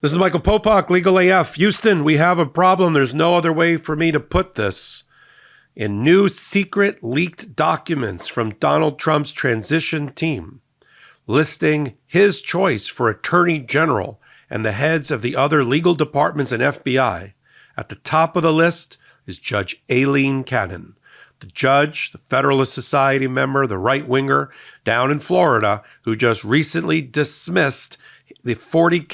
This is Michael Popok, Legal AF. Houston, we have a problem. There's no other way for me to put this. In new secret leaked documents from Donald Trump's transition team, listing his choice for Attorney General and the heads of the other legal departments and FBI, at the top of the list is Judge Aileen Cannon, the judge, the Federalist Society member, the right-winger down in Florida, who just recently dismissed the 40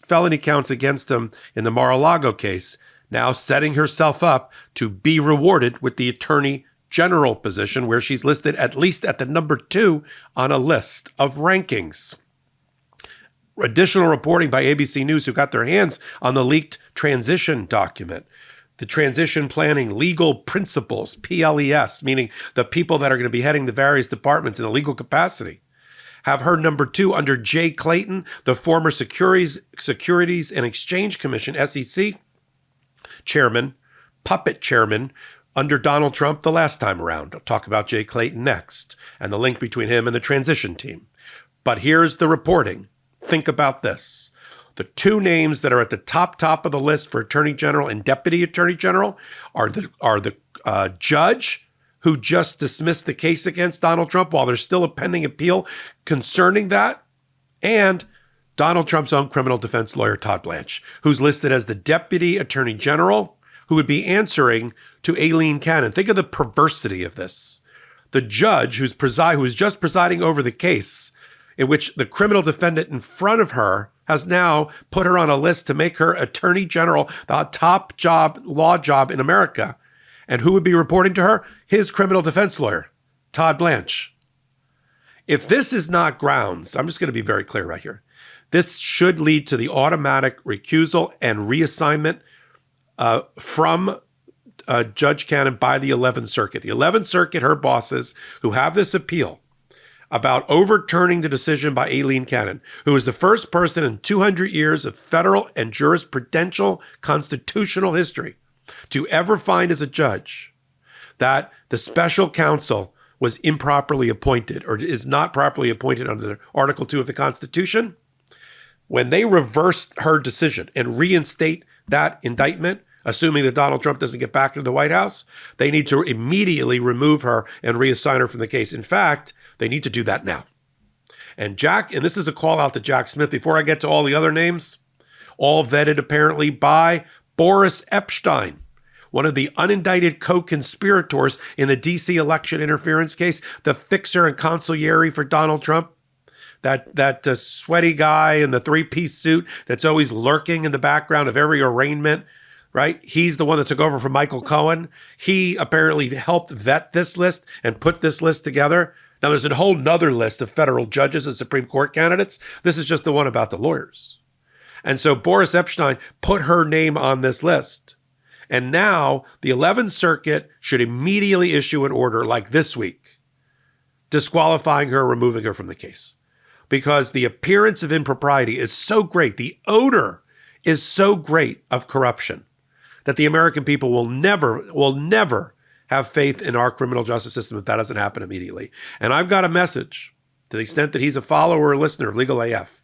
felony counts against him in the Mar-a-Lago case, now setting herself up to be rewarded with the Attorney General position, where she's listed at least at the number 2 on a list of rankings. Additional reporting by ABC News, who got their hands on the leaked transition document, the transition planning legal principles, PLES, meaning the people that are going to be heading the various departments in a legal capacity, have her number 2 under Jay Clayton, the former Securities and Exchange Commission, SEC chairman, puppet chairman under Donald Trump the last time around. I'll talk about Jay Clayton next and the link between him and the transition team. But here's the reporting. Think about this. The 2 names that are at the top of the list for Attorney General and Deputy Attorney General are the judge who just dismissed the case against Donald Trump while there's still a pending appeal concerning that, and Donald Trump's own criminal defense lawyer, Todd Blanche, who's listed as the Deputy Attorney General, who would be answering to Aileen Cannon. Think of the perversity of this. The judge who is just presiding over the case in which the criminal defendant in front of her has now put her on a list to make her Attorney General, the top law job in America. And who would be reporting to her? His criminal defense lawyer, Todd Blanche. If this is not grounds, I'm just going to be very clear right here. This should lead to the automatic recusal and reassignment from Judge Cannon by the 11th Circuit. The 11th Circuit, her bosses, who have this appeal about overturning the decision by Aileen Cannon, who is the first person in 200 years of federal and jurisprudential constitutional history to ever find as a judge that the special counsel was improperly appointed or is not properly appointed under Article 2 of the Constitution. When they reversed her decision and reinstate that indictment, assuming that Donald Trump doesn't get back into the White House, they need to immediately remove her and reassign her from the case. In fact, they need to do that now. And this is a call out to Jack Smith before I get to all the other names, all vetted apparently by Boris Epshteyn, one of the unindicted co-conspirators in the D.C. election interference case, the fixer and consigliere for Donald Trump, that sweaty guy in the 3-piece suit that's always lurking in the background of every arraignment, right? He's the one that took over from Michael Cohen. He apparently helped vet this list and put this list together. Now, there's a whole nother list of federal judges and Supreme Court candidates. This is just the one about the lawyers. And so Boris Epshteyn put her name on this list. And now the 11th Circuit should immediately issue an order like this week, disqualifying her, removing her from the case. Because the appearance of impropriety is so great, the odor is so great of corruption, that the American people will never have faith in our criminal justice system if that doesn't happen immediately. And I've got a message, to the extent that he's a follower or listener of Legal AF,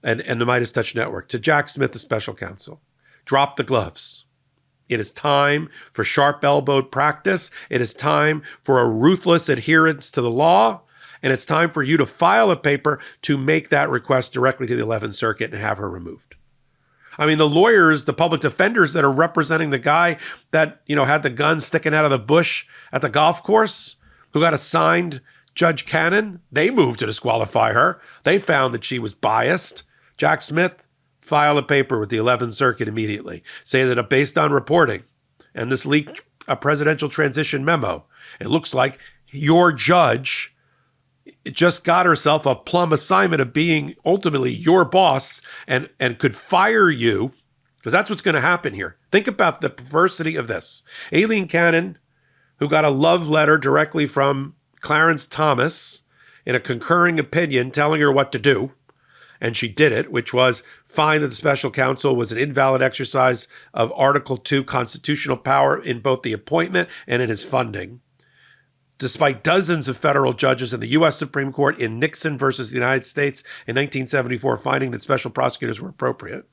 and the MeidasTouch Network, to Jack Smith, the special counsel. Drop the gloves. It is time for sharp-elbowed practice. It is time for a ruthless adherence to the law. And it's time for you to file a paper to make that request directly to the 11th Circuit and have her removed. I mean, the lawyers, the public defenders that are representing the guy that, had the gun sticking out of the bush at the golf course, who got assigned Judge Cannon, they moved to disqualify her. They found that she was biased. Jack Smith, file a paper with the 11th Circuit immediately. Say that based on reporting and this leaked presidential transition memo, it looks like your judge just got herself a plum assignment of being ultimately your boss and could fire you, because that's what's going to happen here. Think about the perversity of this. Aileen Cannon, who got a love letter directly from Clarence Thomas in a concurring opinion telling her what to do, and she did it, which was find that the special counsel was an invalid exercise of Article 2 constitutional power in both the appointment and in his funding, despite dozens of federal judges in the U.S. Supreme Court in Nixon versus the United States in 1974 finding that special prosecutors were appropriate.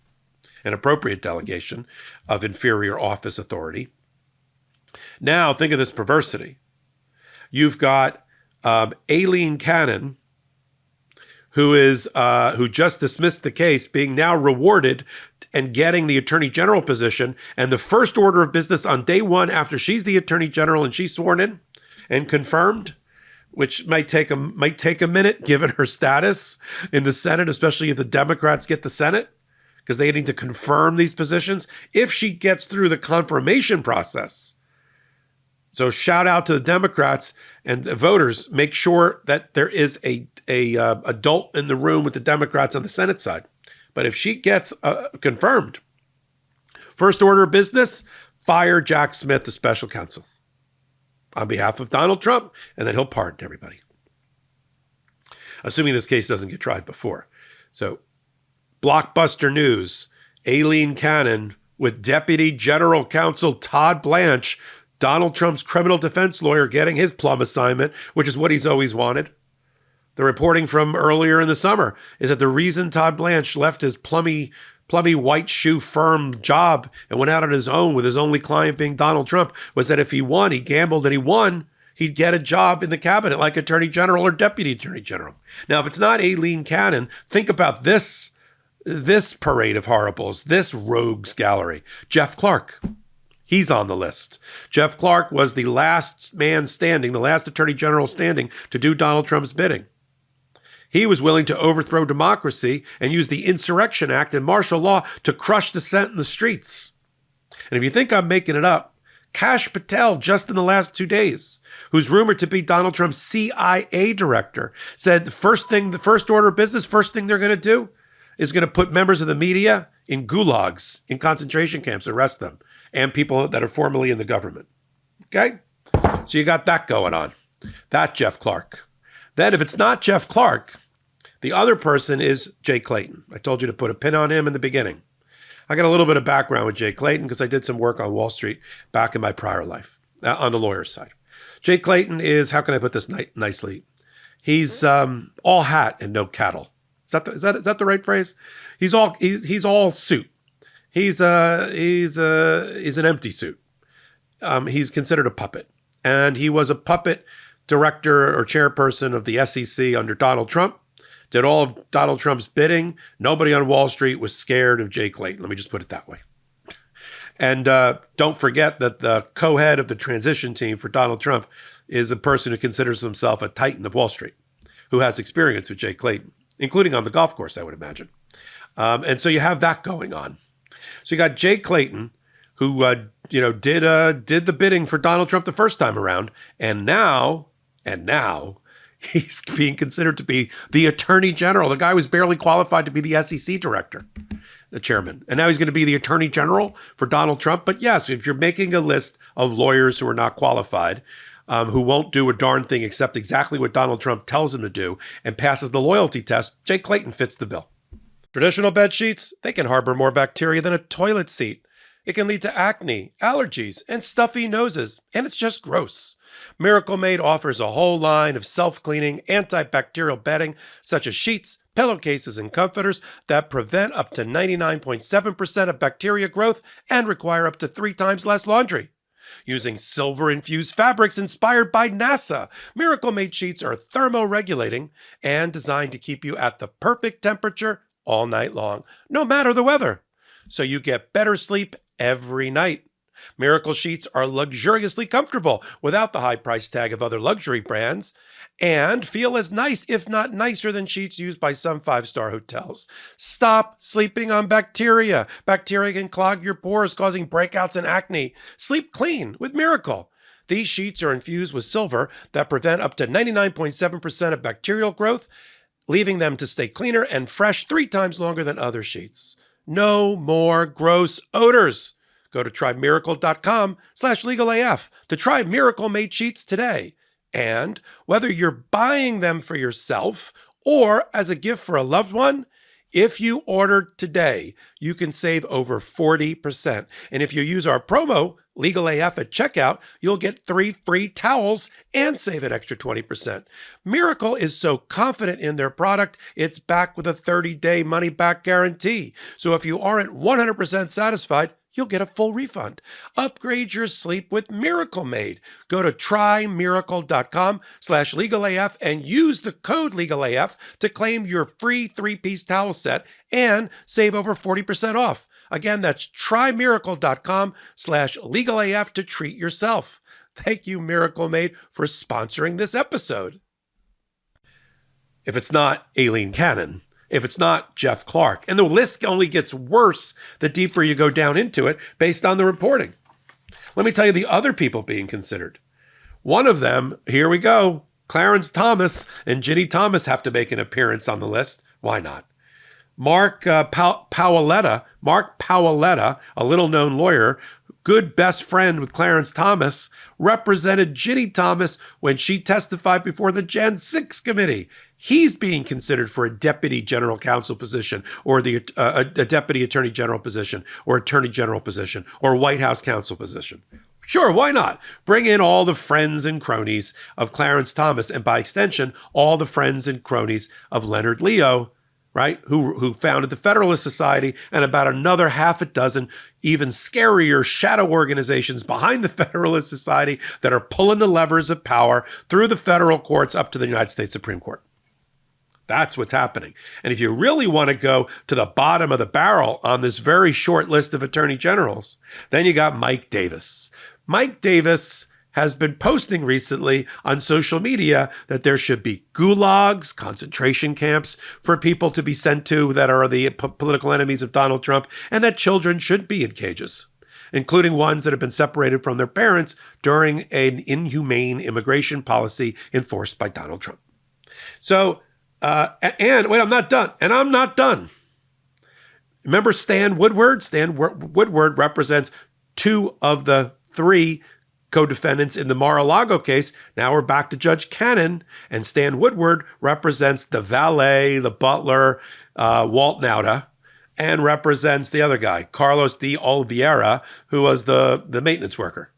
an appropriate delegation of inferior office authority. Now, think of this perversity. You've got Aileen Cannon, who just dismissed the case, being now rewarded and getting the attorney general position. And the first order of business on day one after she's the attorney general and she's sworn in and confirmed, which might take a minute given her status in the Senate, especially if the Democrats get the Senate, because they need to confirm these positions. If she gets through the confirmation process, so shout out to the Democrats and the voters, make sure that there is a adult in the room with the Democrats on the Senate side. But if she gets confirmed, first order of business, fire Jack Smith, the special counsel, on behalf of Donald Trump, and then he'll pardon everybody. Assuming this case doesn't get tried before. So, blockbuster news, Aileen Cannon with Deputy General Counsel Todd Blanche, Donald Trump's criminal defense lawyer, getting his plum assignment, which is what he's always wanted. The reporting from earlier in the summer is that the reason Todd Blanche left his plummy white shoe firm job and went out on his own with his only client being Donald Trump was that if he won, he gambled and he won, he'd get a job in the cabinet like Attorney General or Deputy Attorney General. Now, if it's not Aileen Cannon, think about this parade of horribles, this rogues gallery. Jeff Clark. He's on the list. Jeff Clark was the last man standing, the last attorney general standing to do Donald Trump's bidding. He was willing to overthrow democracy and use the Insurrection Act and martial law to crush dissent in the streets. And if you think I'm making it up, Kash Patel, just in the last 2 days, who's rumored to be Donald Trump's CIA director, said the first order of business, first thing they're going to do is going to put members of the media in gulags, in concentration camps, arrest them, and people that are formerly in the government. Okay? So you got that going on. That Jeff Clark. Then if it's not Jeff Clark, the other person is Jay Clayton. I told you to put a pin on him in the beginning. I got a little bit of background with Jay Clayton because I did some work on Wall Street back in my prior life on the lawyer's side. Jay Clayton is, how can I put this nicely? He's all hat and no cattle. Is that the right phrase? He's all suit. He's an empty suit. He's considered a puppet, and he was a puppet director or chairperson of the SEC under Donald Trump. Did all of Donald Trump's bidding. Nobody on Wall Street was scared of Jay Clayton. Let me just put it that way. And don't forget that the co-head of the transition team for Donald Trump is a person who considers himself a titan of Wall Street, who has experience with Jay Clayton, including on the golf course, I would imagine. And so you have that going on. So you got Jay Clayton, who did the bidding for Donald Trump the first time around, and now he's being considered to be the Attorney General. The guy was barely qualified to be the SEC director, the chairman, and now he's going to be the Attorney General for Donald Trump. But yes, if you're making a list of lawyers who are not qualified, who won't do a darn thing except exactly what Donald Trump tells them to do and passes the loyalty test, Jay Clayton fits the bill. Traditional bed sheets, they can harbor more bacteria than a toilet seat. It can lead to acne, allergies, and stuffy noses, and it's just gross. Miracle Made offers a whole line of self-cleaning, antibacterial bedding, such as sheets, pillowcases, and comforters that prevent up to 99.7% of bacteria growth and require up to 3 times less laundry. Using silver-infused fabrics inspired by NASA, Miracle Made sheets are thermoregulating and designed to keep you at the perfect temperature all night long, no matter the weather. So you get better sleep every night. Miracle sheets are luxuriously comfortable without the high price tag of other luxury brands and feel as nice, if not nicer, than sheets used by some 5-star hotels. Stop sleeping on bacteria. Bacteria can clog your pores, causing breakouts and acne. Sleep clean with Miracle. These sheets are infused with silver that prevent up to 99.7% of bacterial growth, leaving them to stay cleaner and fresh 3 times longer than other sheets. No more gross odors. Go to trymiracle.com/legalaf to try Miracle Made sheets today. And whether you're buying them for yourself or as a gift for a loved one, if you order today, you can save over 40%. And if you use our promo Legal AF at checkout, you'll get 3 free towels and save an extra 20%. Miracle is so confident in their product, it's backed with a 30-day money-back guarantee. So if you aren't 100% satisfied, you'll get a full refund. Upgrade your sleep with Miracle Made. Go to trymiracle.com/legalaf and use the code LegalAF to claim your free 3-piece towel set and save over 40% off. Again, that's trymiracle.com/legalaf to treat yourself. Thank you, Miracle Made, for sponsoring this episode. If it's not Aileen Cannon, if it's not Jeff Clark, and the list only gets worse the deeper you go down into it based on the reporting. Let me tell you the other people being considered. One of them, here we go, Clarence Thomas and Ginny Thomas have to make an appearance on the list. Why not? Mark Paoletta, a little-known lawyer, good best friend with Clarence Thomas, represented Ginny Thomas when she testified before the Jan 6 committee. He's being considered for a deputy general counsel position or a deputy attorney general position or attorney general position or White House counsel position. Sure, why not? Bring in all the friends and cronies of Clarence Thomas and by extension, all the friends and cronies of Leonard Leo, right, who founded the Federalist Society and about another half a dozen even scarier shadow organizations behind the Federalist Society that are pulling the levers of power through the federal courts up to the United States Supreme Court. That's what's happening. And if you really want to go to the bottom of the barrel on this very short list of attorney generals, then you got Mike Davis. Mike Davis has been posting recently on social media that there should be gulags, concentration camps for people to be sent to that are the political enemies of Donald Trump, and that children should be in cages, including ones that have been separated from their parents during an inhumane immigration policy enforced by Donald Trump. So, and wait, I'm not done. And I'm not done. Remember Stan Woodward? Stan Woodward represents 2 of the 3 co-defendants in the Mar-a-Lago case. Now we're back to Judge Cannon, and Stan Woodward represents the valet, the butler, Walt Nauta, and represents the other guy, Carlos de Oliveira, who was the maintenance worker.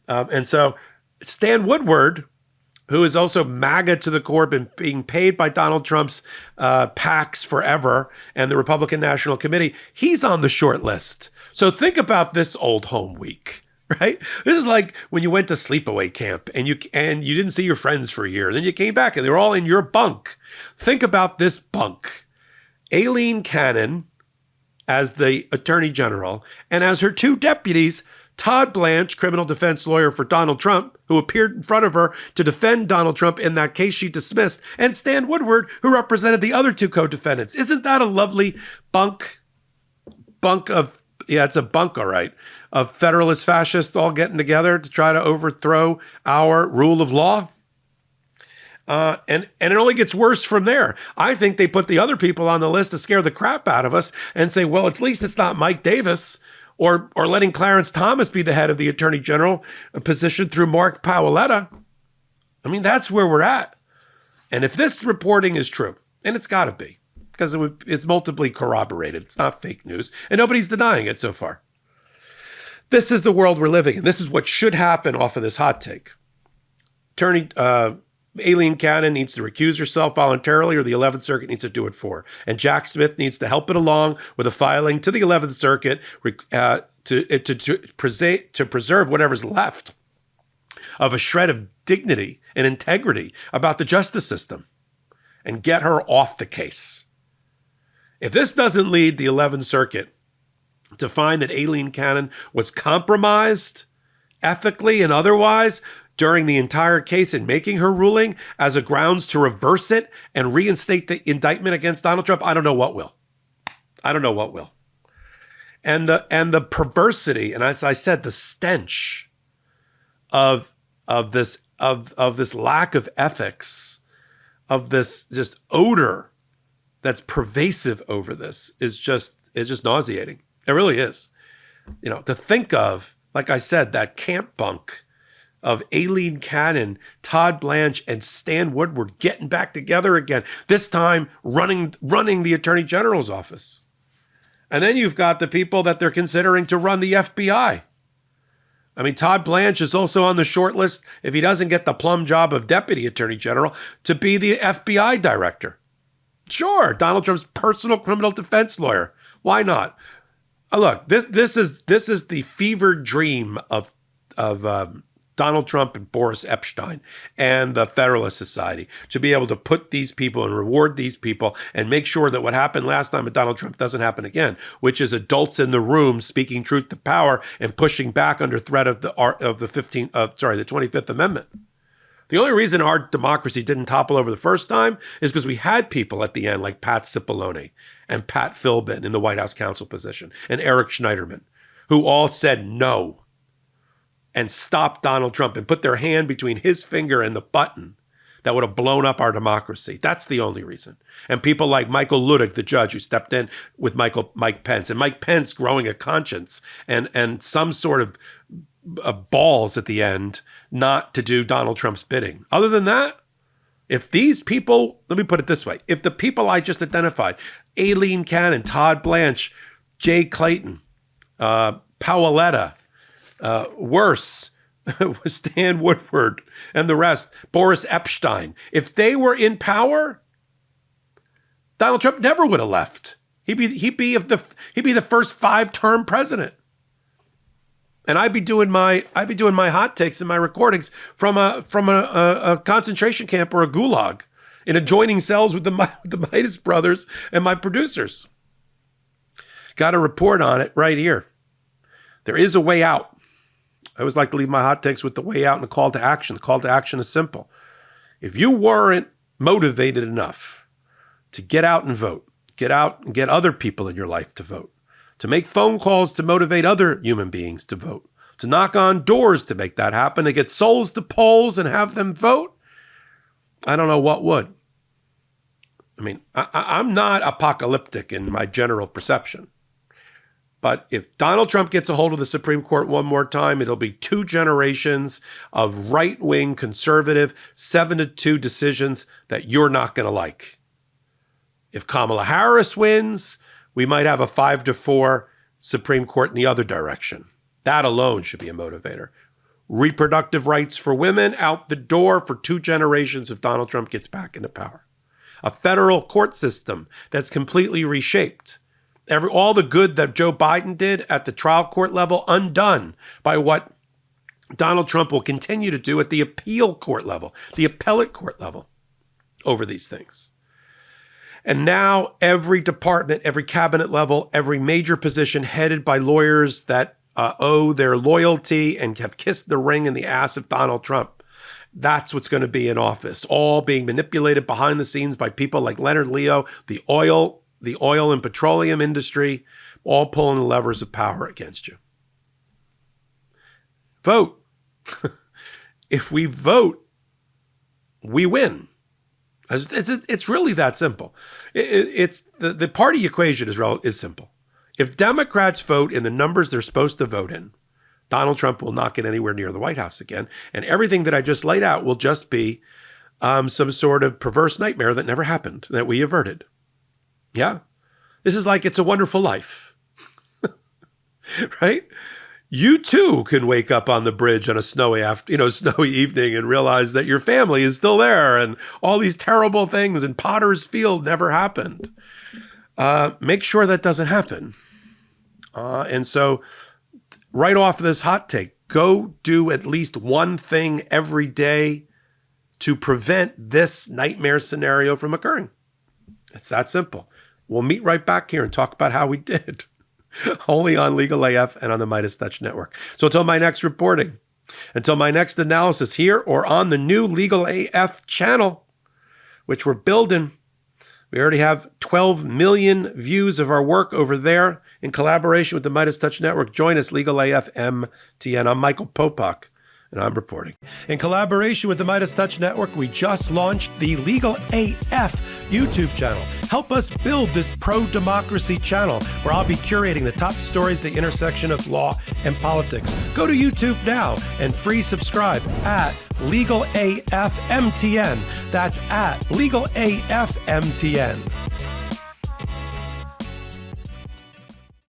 And so Stan Woodward, who is also MAGA to the core, been being paid by Donald Trump's PACs forever and the Republican National Committee, he's on the short list. So think about this old home week. Right? This is like when you went to sleepaway camp and you didn't see your friends for a year. Then you came back and they were all in your bunk. Think about this bunk. Aileen Cannon as the attorney general and as her 2 deputies, Todd Blanche, criminal defense lawyer for Donald Trump, who appeared in front of her to defend Donald Trump in that case she dismissed, and Stan Woodward, who represented the other 2 co-defendants. Isn't that a lovely bunk of, yeah, it's a bunk, all right, of Federalist fascists all getting together to try to overthrow our rule of law? And it only gets worse from there. I think they put the other people on the list to scare the crap out of us and say, well, at least it's not Mike Davis or letting Clarence Thomas be the head of the attorney general position through Mark Paoletta. I mean, that's where we're at. And if this reporting is true, and it's got to be, because it's multiply corroborated, it's not fake news, and nobody's denying it so far. This is the world we're living in. This is what should happen off of this hot take. Aileen Cannon needs to recuse herself voluntarily, or the 11th Circuit needs to do it for her. And Jack Smith needs to help it along with a filing to the 11th Circuit to preserve whatever's left of a shred of dignity and integrity about the justice system and get her off the case. If this doesn't lead the 11th Circuit to find that Aileen Cannon was compromised ethically and otherwise during the entire case in making her ruling as a grounds to reverse it and reinstate the indictment against Donald Trump, I don't know what will. I don't know what will. And the perversity, and as I said, the stench of this lack of ethics, of this just odor that's pervasive over this is just nauseating. It really is. You know, to think of, like I said, that camp bunk of Aileen Cannon, Todd Blanche, and Stan Woodward getting back together again, this time running the Attorney General's office. And then you've got the people that they're considering to run the FBI. I mean, Todd Blanche is also on the short list, if he doesn't get the plum job of Deputy Attorney General, to be the FBI director. Sure, Donald Trump's personal criminal defense lawyer. Why not? Look, this is the fevered dream of Donald Trump and Boris Epshteyn and the Federalist Society, to be able to put these people and reward these people and make sure that what happened last time with Donald Trump doesn't happen again, which is adults in the room speaking truth to power and pushing back under threat of the 25th Amendment. The only reason our democracy didn't topple over the first time is because we had people at the end like Pat Cipollone and Pat Philbin in the White House counsel position and Eric Schneiderman, who all said no and stopped Donald Trump and put their hand between his finger and the button that would have blown up our democracy. That's the only reason. And people like Michael Luttig, the judge, who stepped in with Mike Pence, and Mike Pence growing a conscience and some sort of balls at the end not to do Donald Trump's bidding. Other than that, if these people, let me put it this way, if the people I just identified, Aileen Cannon, Todd Blanche, Jay Clayton, Paoletta, worse, Stan Woodward, and the rest, Boris Epshteyn, if they were in power, Donald Trump never would have left. He'd be the first 5-term president. And I'd be doing my hot takes and my recordings from a concentration camp or a gulag in adjoining cells with the Meidas brothers and my producers. Got a report on it right here. There is a way out. I always like to leave my hot takes with the way out and a call to action. The call to action is simple. If you weren't motivated enough to get out and vote, get out and get other people in your life to vote, to make phone calls to motivate other human beings to vote, to knock on doors to make that happen, to get souls to polls and have them vote, I don't know what would. I mean, I'm not apocalyptic in my general perception. But if Donald Trump gets a hold of the Supreme Court one more time, it'll be 2 generations of right-wing conservative 7-2 decisions that you're not going to like. If Kamala Harris wins, we might have a 5-4 Supreme Court in the other direction. That alone should be a motivator. Reproductive rights for women out the door for 2 generations if Donald Trump gets back into power. A federal court system that's completely reshaped. All the good that Joe Biden did at the trial court level undone by what Donald Trump will continue to do at the appeal court level, the appellate court level over these things. And now every department, every cabinet level, every major position headed by lawyers that owe their loyalty and have kissed the ring in the ass of Donald Trump. That's what's going to be in office, all being manipulated behind the scenes by people like Leonard Leo, the oil and petroleum industry, all pulling the levers of power against you. Vote. If we vote, we win. It's really that simple. It's the party equation is simple. If Democrats vote in the numbers they're supposed to vote in, Donald Trump will not get anywhere near the White House again, and everything that I just laid out will just be some sort of perverse nightmare that never happened, that we averted. Yeah, this is like It's a Wonderful Life, right? You too can wake up on the bridge on a snowy evening and realize that your family is still there and all these terrible things in Potter's Field never happened. Make sure that doesn't happen. And so right off of this hot take, go do at least one thing every day to prevent this nightmare scenario from occurring. It's that simple. We'll meet right back here and talk about how we did. Only on Legal AF and on the MeidasTouch Network. So until my next reporting, until my next analysis here or on the new Legal AF channel, which we're building, we already have 12 million views of our work over there in collaboration with the MeidasTouch Network. Join us, Legal AF MTN. I'm Michael Popok, and I'm reporting. In collaboration with the MeidasTouch Network, we just launched the Legal AF YouTube channel. Help us build this pro-democracy channel where I'll be curating the top stories at the intersection of law and politics. Go to YouTube now and free subscribe at Legal AF MTN. That's at Legal AF MTN.